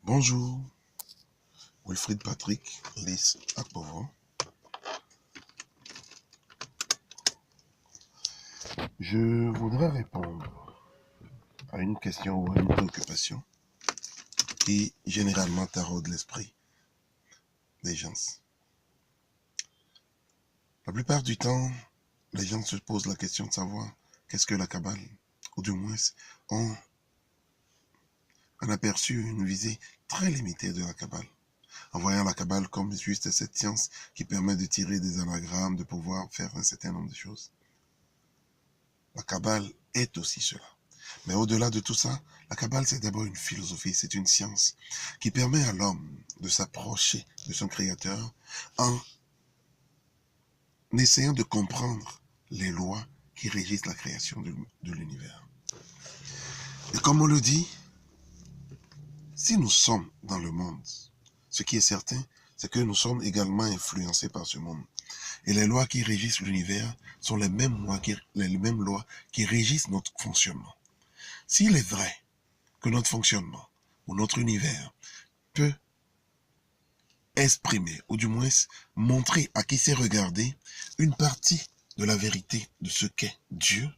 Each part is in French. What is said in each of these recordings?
Bonjour, Wilfried Patrick, Lys Akpovo. Je voudrais répondre à une question ou à une préoccupation qui généralement taraude l'esprit des gens. La plupart du temps, les gens se posent la question de savoir qu'est-ce que la Kabbale, ou du moins ont un aperçu, une visée très limitée de la Kabbale, en voyant la Kabbale comme juste cette science qui permet de tirer des anagrammes, de pouvoir faire un certain nombre de choses. La Kabbale est aussi cela. Mais au-delà de tout ça, la Kabbale, c'est d'abord une philosophie, c'est une science qui permet à l'homme de s'approcher de son Créateur en essayant de comprendre les lois qui régissent la création de l'univers. Et comme on le dit, si nous sommes dans le monde, ce qui est certain, c'est que nous sommes également influencés par ce monde. Et les lois qui régissent l'univers sont les mêmes lois qui régissent notre fonctionnement. S'il est vrai que notre fonctionnement ou notre univers peut exprimer, ou du moins montrer à qui sait regarder une partie de la vérité de ce qu'est Dieu,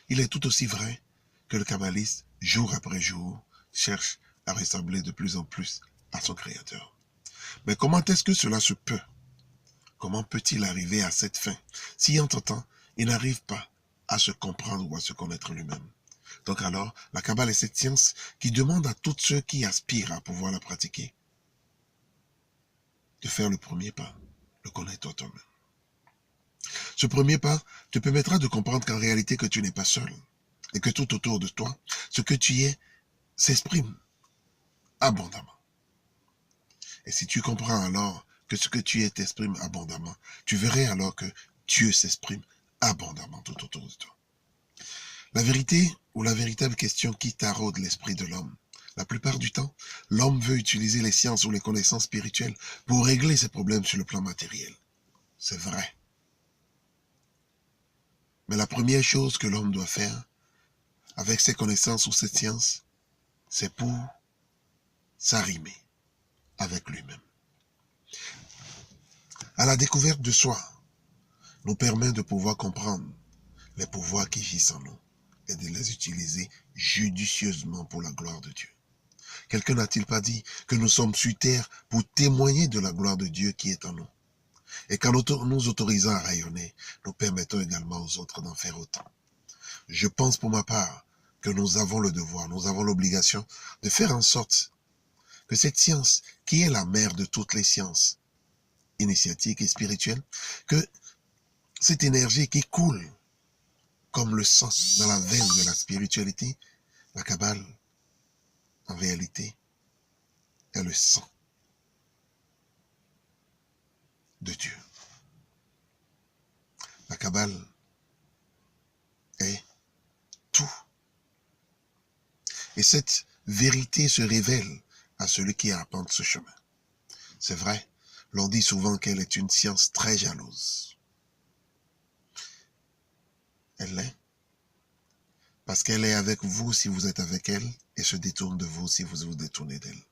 il est tout aussi vrai que le kabbaliste, jour après jour, cherche à ressembler de plus en plus à son Créateur. Mais comment est-ce que cela se peut? Comment peut-il arriver à cette fin si, entre-temps, il n'arrive pas à se comprendre ou à se connaître lui-même? Donc alors, la Kabbale est cette science qui demande à tous ceux qui aspirent à pouvoir la pratiquer de faire le premier pas, le connaître toi-même. Ce premier pas te permettra de comprendre qu'en réalité que tu n'es pas seul et que tout autour de toi, ce que tu es s'exprime abondamment. Et si tu comprends alors que ce que tu es t'exprime abondamment, tu verrais alors que Dieu s'exprime abondamment tout autour de toi. La vérité ou la véritable question qui taraude l'esprit de l'homme, la plupart du temps, l'homme veut utiliser les sciences ou les connaissances spirituelles pour régler ses problèmes sur le plan matériel. C'est vrai. Mais la première chose que l'homme doit faire avec ses connaissances ou ses sciences, c'est pour s'arrimer avec lui-même. À la découverte de soi, nous permet de pouvoir comprendre les pouvoirs qui gisent en nous et de les utiliser judicieusement pour la gloire de Dieu. Quelqu'un n'a-t-il pas dit que nous sommes sur terre pour témoigner de la gloire de Dieu qui est en nous? Et qu'en nous autorisant à rayonner, nous permettons également aux autres d'en faire autant. Je pense pour ma part que nous avons le devoir, nous avons l'obligation de faire en sorte que cette science, qui est la mère de toutes les sciences initiatiques et spirituelles, que cette énergie qui coule comme le sang dans la veine de la spiritualité, la Kabbale, en réalité, est le sang de Dieu. La Kabbale est tout. Et cette vérité se révèle à celui qui arpente ce chemin. C'est vrai, l'on dit souvent qu'elle est une science très jalouse. Elle l'est. Parce qu'elle est avec vous si vous êtes avec elle et se détourne de vous si vous vous détournez d'elle.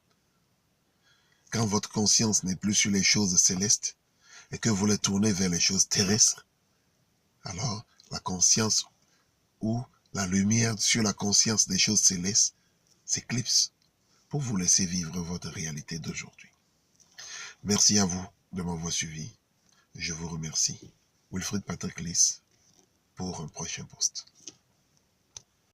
Quand votre conscience n'est plus sur les choses célestes et que vous la tournez vers les choses terrestres, alors la conscience ou la lumière sur la conscience des choses célestes s'éclipse pour vous laisser vivre votre réalité d'aujourd'hui. Merci à vous de m'avoir suivi. Je vous remercie. Wilfried Patrick Lys pour un prochain post.